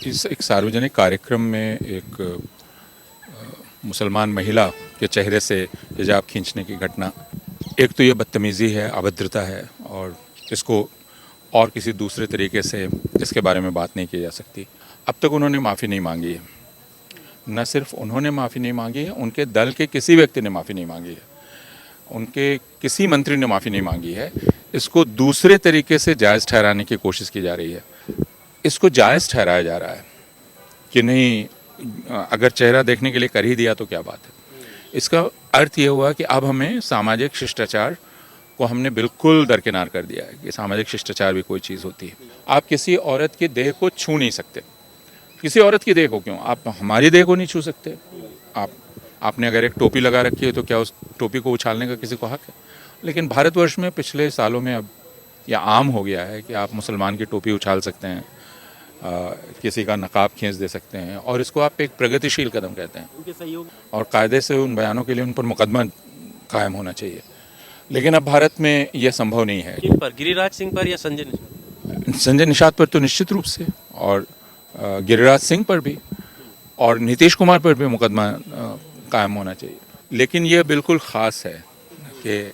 इस एक सार्वजनिक कार्यक्रम में एक मुसलमान महिला के चेहरे से हिजाब खींचने की घटना, एक तो ये बदतमीज़ी है, अभद्रता है और इसको और किसी दूसरे तरीके से इसके बारे में बात नहीं की जा सकती। अब तक उन्होंने माफ़ी नहीं मांगी है। न सिर्फ उन्होंने माफ़ी नहीं मांगी है, उनके दल के किसी व्यक्ति ने माफ़ी नहीं मांगी है, उनके किसी मंत्री ने माफ़ी नहीं मांगी है। इसको दूसरे तरीके से जायज़ ठहराने की कोशिश की जा रही है। इसको जायज़ ठहराया जा रहा है कि नहीं, अगर चेहरा देखने के लिए कर ही दिया तो क्या बात है। इसका अर्थ ये हुआ कि अब हमें सामाजिक शिष्टाचार को हमने बिल्कुल दरकिनार कर दिया है कि सामाजिक शिष्टाचार भी कोई चीज़ होती है। आप किसी औरत की देह को छू नहीं सकते। किसी औरत की देह को क्यों, आप हमारी देह को नहीं छू सकते। आपने अगर एक टोपी लगा रखी है तो क्या उस टोपी को उछालने का किसी को हक है? लेकिन भारतवर्ष में पिछले सालों में अब यह आम हो गया है कि आप मुसलमान की टोपी उछाल सकते हैं, किसी का नकाब खींच दे सकते हैं और इसको आप एक प्रगतिशील कदम कहते हैं और कायदे से उन बयानों के लिए उन पर मुकदमा कायम होना चाहिए। लेकिन अब भारत में यह संभव नहीं है। किन पर, गिरिराज सिंह पर या संजय निषाद? संजय निषाद पर तो निश्चित रूप से, और गिरिराज सिंह पर भी और नीतीश कुमार पर भी मुकदमा कायम होना चाहिए। लेकिन यह बिल्कुल ख़ास है कि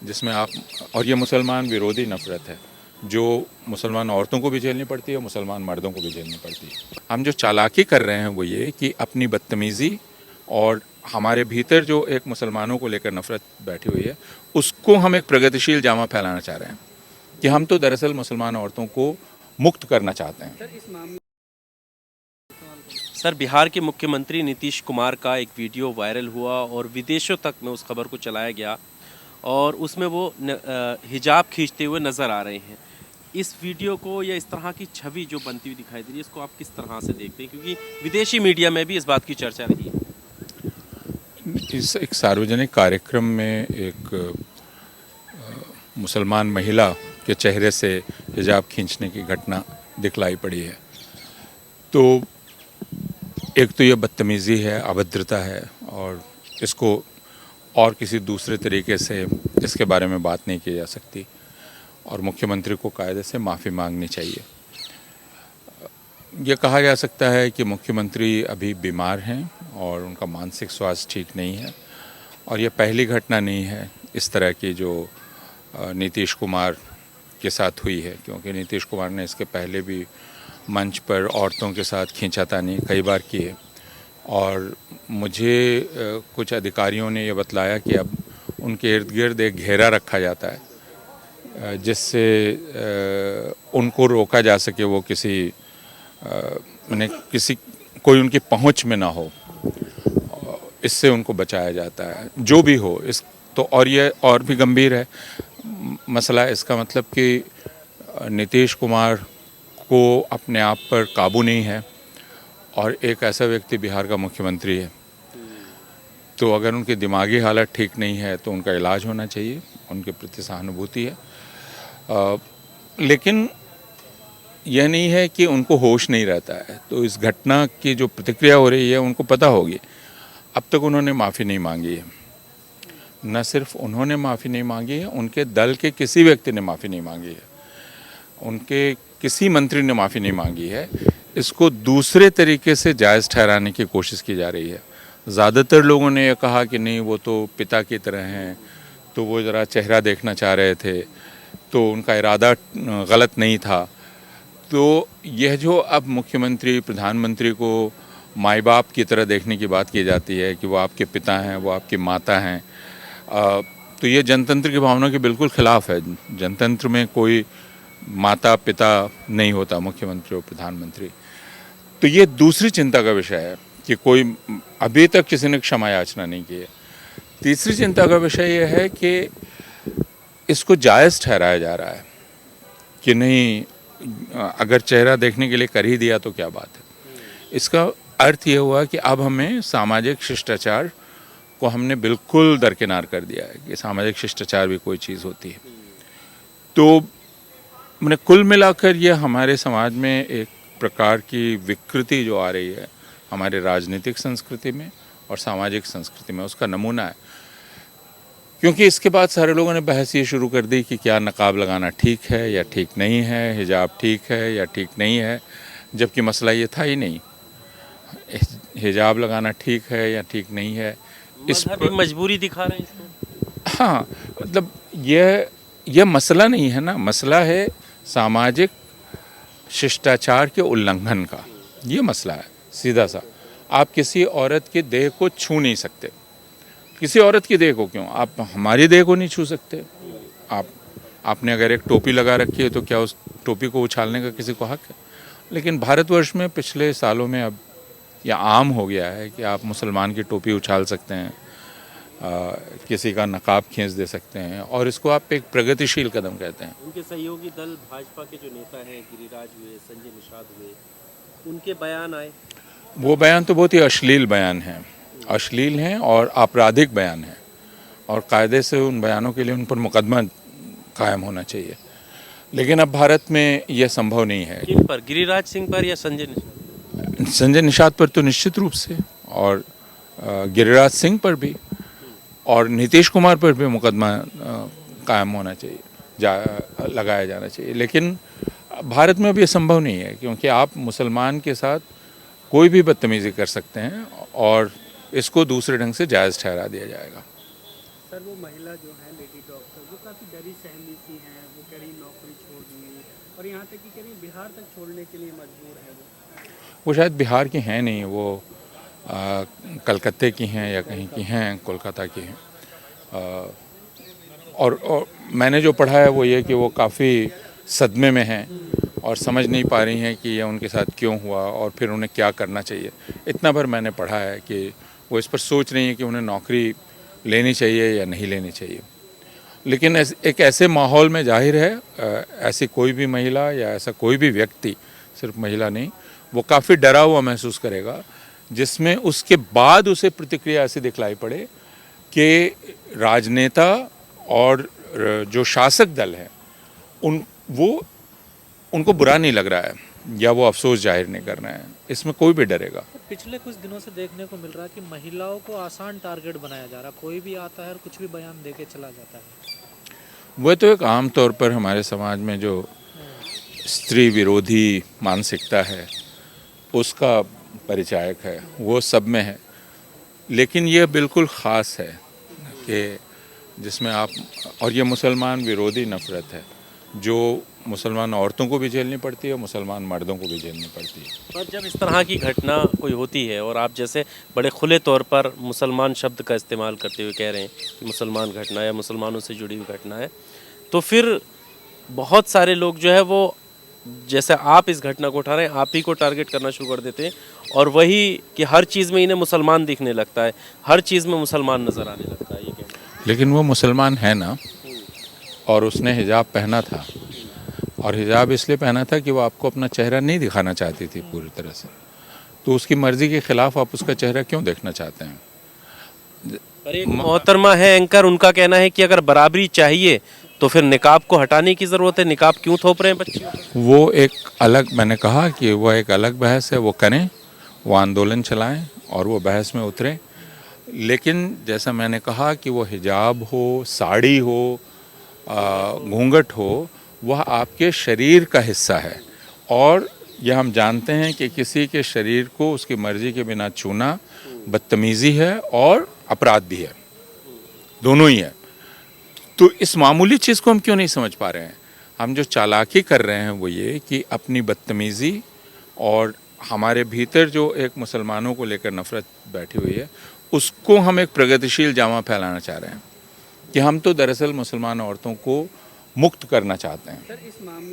जिसमें आप, और ये मुसलमान विरोधी नफरत है जो मुसलमान औरतों को भी झेलनी पड़ती है, मुसलमान मर्दों को भी झेलनी पड़ती है। हम जो चालाकी कर रहे हैं वो ये कि अपनी बदतमीज़ी और हमारे भीतर जो एक मुसलमानों को लेकर नफरत बैठी हुई है उसको हम एक प्रगतिशील जामा फैलाना चाह रहे हैं कि हम तो दरअसल मुसलमान औरतों को मुक्त करना चाहते हैं। सर, बिहार के मुख्यमंत्री नीतीश कुमार का एक वीडियो वायरल हुआ और विदेशों तक में उस खबर को चलाया गया और उसमें वो हिजाब खींचते हुए नज़र आ रहे हैं। इस वीडियो को या इस तरह की छवि जो बनती हुई दिखाई दे रही है, इसको आप किस तरह से देखते हैं, क्योंकि विदेशी मीडिया में भी इस बात की चर्चा रही है? इस एक सार्वजनिक कार्यक्रम में एक मुसलमान महिला के चेहरे से हिजाब खींचने की घटना दिखलाई पड़ी है, तो एक तो ये बदतमीज़ी है, अभद्रता है और इसको और किसी दूसरे तरीके से इसके बारे में बात नहीं की जा सकती और मुख्यमंत्री को कायदे से माफ़ी मांगनी चाहिए। ये कहा जा सकता है कि मुख्यमंत्री अभी बीमार हैं और उनका मानसिक स्वास्थ्य ठीक नहीं है और ये पहली घटना नहीं है इस तरह की जो नीतीश कुमार के साथ हुई है, क्योंकि नीतीश कुमार ने इसके पहले भी मंच पर औरतों के साथ खींचातानी कई बार की है और मुझे कुछ अधिकारियों ने ये बतलाया कि अब उनके इर्द गिर्द एक घेरा रखा जाता है जिससे उनको रोका जा सके, वो किसी कोई उनकी पहुंच में ना हो, इससे उनको बचाया जाता है। जो भी हो इस तो, और ये और भी गंभीर है मसला। इसका मतलब कि नीतीश कुमार को अपने आप पर काबू नहीं है और एक ऐसा व्यक्ति बिहार का मुख्यमंत्री है, तो अगर उनकी दिमागी हालत ठीक नहीं है तो उनका इलाज होना चाहिए, उनके प्रति सहानुभूति है। लेकिन यह नहीं है कि उनको होश नहीं रहता है। तो इस घटना की जो प्रतिक्रिया हो रही है उनको पता होगी। अब तक उन्होंने माफ़ी नहीं मांगी है। न सिर्फ उन्होंने माफ़ी नहीं मांगी है, उनके दल के किसी व्यक्ति ने माफ़ी नहीं मांगी है, उनके किसी मंत्री ने माफ़ी नहीं मांगी है। इसको दूसरे तरीके से जायज़ ठहराने की कोशिश की जा रही है। ज़्यादातर लोगों ने यह कहा कि नहीं, वो तो पिता की तरह हैं, तो वो ज़रा चेहरा देखना चाह रहे थे, तो उनका इरादा गलत नहीं था। तो यह जो अब मुख्यमंत्री प्रधानमंत्री को माई बाप की तरह देखने की बात की जाती है कि वो आपके पिता हैं, वो आपकी माता हैं, तो ये जनतंत्र की भावना के बिल्कुल ख़िलाफ़ है। जनतंत्र में कोई माता पिता नहीं होता, मुख्यमंत्री और प्रधानमंत्री। तो ये दूसरी चिंता का विषय है कि कोई अभी तक किसी ने क्षमा याचना नहीं की है। तीसरी चिंता का विषय यह है कि इसको जायज़ ठहराया जा रहा है कि नहीं, अगर चेहरा देखने के लिए कर ही दिया तो क्या बात है। इसका अर्थ ये हुआ कि अब हमें सामाजिक शिष्टाचार को हमने बिल्कुल दरकिनार कर दिया है कि सामाजिक शिष्टाचार भी कोई चीज़ होती है। तो मैंने कुल मिलाकर ये हमारे समाज में एक प्रकार की विकृति जो आ रही है हमारे राजनीतिक संस्कृति में और सामाजिक संस्कृति में, उसका नमूना है। क्योंकि इसके बाद सारे लोगों ने बहस ये शुरू कर दी कि क्या नकाब लगाना ठीक है या ठीक नहीं है, हिजाब ठीक है या ठीक नहीं है, जबकि मसला ये था ही नहीं। हिजाब लगाना ठीक है या ठीक नहीं है, इस मजहबी मजबूरी दिखा रहे हैं इसको। हाँ, मतलब यह मसला नहीं है ना, मसला है सामाजिक शिष्टाचार के उल्लंघन का। ये मसला है सीधा सा। आप किसी औरत के देह को छू नहीं सकते। किसी औरत की देह को क्यों, आप हमारी देह को नहीं छू सकते। आपने अगर एक टोपी लगा रखी है तो क्या उस टोपी को उछालने का किसी को हक है? लेकिन भारतवर्ष में पिछले सालों में अब यह आम हो गया है कि आप मुसलमान की टोपी उछाल सकते हैं, किसी का नकाब खींच दे सकते हैं, और इसको आप एक प्रगतिशील कदम कहते हैं। उनके सहयोगी दल भाजपा के जो नेता हैं, गिरिराज हुए, संजय निषाद हुए, उनके बयान आए। वो बयान तो बहुत ही अश्लील बयान हैं, अश्लील हैं और आपराधिक बयान हैं, और कायदे से उन बयानों के लिए उन पर मुकदमा कायम होना चाहिए। लेकिन अब भारत में यह संभव नहीं है। किन पर, गिरिराज सिंह पर या संजय निषाद? संजय निषाद पर तो निश्चित रूप से, और गिरिराज सिंह पर भी, और नीतीश कुमार पर भी मुकदमा कायम होना चाहिए, लगाया जाना चाहिए। लेकिन भारत में अब ये संभव नहीं है, क्योंकि आप मुसलमान के साथ कोई भी बदतमीज़ी कर सकते हैं और इसको दूसरे ढंग से जायज़ ठहरा दिया जाएगा। सर, वो महिला जो है लेडी डॉक्टर, वो काफ़ी डरी सहमी सी हैं। वो कह रही नौकरी छोड़ दूँगी, और यहाँ तक कि कह रही बिहार तक छोड़ने के लिए मजबूर है वो शायद बिहार की हैं नहीं, वो कलकत्ते की हैं या कहीं की हैं, कोलकाता की हैं। और मैंने जो पढ़ा है वो ये कि वो काफ़ी सदमे में हैं और समझ नहीं पा रही हैं कि ये उनके साथ क्यों हुआ और फिर उन्हें क्या करना चाहिए। इतना भर मैंने पढ़ा है कि वो इस पर सोच रही हैं कि उन्हें नौकरी लेनी चाहिए या नहीं लेनी चाहिए। लेकिन एक ऐसे माहौल में जाहिर है ऐसी कोई भी महिला या ऐसा कोई भी व्यक्ति, सिर्फ महिला नहीं, वो काफ़ी डरा हुआ महसूस करेगा, जिसमें उसके बाद उसे प्रतिक्रिया ऐसी दिखलाई पड़े कि राजनेता और जो शासक दल है उनको बुरा नहीं लग रहा है या वो अफसोस जाहिर नहीं कर रहे हैं। इसमें कोई भी डरेगा। पिछले कुछ दिनों से देखने को मिल रहा है कि महिलाओं को आसान टारगेट बनाया जा रहा है। कोई भी आता है और कुछ भी बयान देके चला जाता है। वह तो एक आम तौर पर हमारे समाज में जो स्त्री विरोधी मानसिकता है उसका परिचायक है, वो सब में है। लेकिन यह बिल्कुल ख़ास है कि जिसमें आप, और ये मुसलमान विरोधी नफ़रत है जो मुसलमान औरतों को भी झेलनी पड़ती है, मुसलमान मर्दों को भी झेलनी पड़ती है। पर जब इस तरह की घटना कोई होती है और आप जैसे बड़े खुले तौर पर मुसलमान शब्द का इस्तेमाल करते हुए कह रहे हैं कि मुसलमान घटना या मुसलमानों से जुड़ी हुई घटना है, तो फिर बहुत सारे लोग जो है वो, जैसे आप इस घटना को उठा रहे हैं, आप ही को टारगेट करना शुरू कर देते हैं, और वही कि हर चीज़ में इन्हें मुसलमान दिखने लगता है, हर चीज़ में मुसलमान नज़र आने लगता है। ये कहना है। लेकिन वो मुसलमान है ना, और उसने हिजाब पहना था, और हिजाब इसलिए पहना था कि वो आपको अपना चेहरा नहीं दिखाना चाहती थी पूरी तरह से। तो उसकी मर्ज़ी के ख़िलाफ़ आप उसका चेहरा क्यों देखना चाहते हैं? पर एक मोहतरमा है एंकर, उनका कहना है कि अगर बराबरी चाहिए तो फिर निकाब को हटाने की ज़रूरत है। निकाब क्यों थोप रहे हैं बच्चे? वो एक अलग, मैंने कहा कि वो एक अलग बहस है, वो करें, वो आंदोलन चलाएं और वो बहस में उतरें। लेकिन जैसा मैंने कहा कि वो हिजाब हो, साड़ी हो, घूंघट हो, वह आपके शरीर का हिस्सा है, और यह हम जानते हैं कि किसी के शरीर को उसकी मर्ज़ी के बिना छूना बदतमीज़ी है और अपराध भी है, दोनों ही है। तो इस मामूली चीज़ को हम क्यों नहीं समझ पा रहे हैं? हम जो चालाकी कर रहे हैं वो ये कि अपनी बदतमीज़ी और हमारे भीतर जो एक मुसलमानों को लेकर नफ़रत बैठी हुई है, उसको हम एक प्रगतिशील जामा फैलाना चाह रहे हैं कि हम तो दरअसल मुसलमान औरतों को मुक्त करना चाहते हैं। सर, इस मामले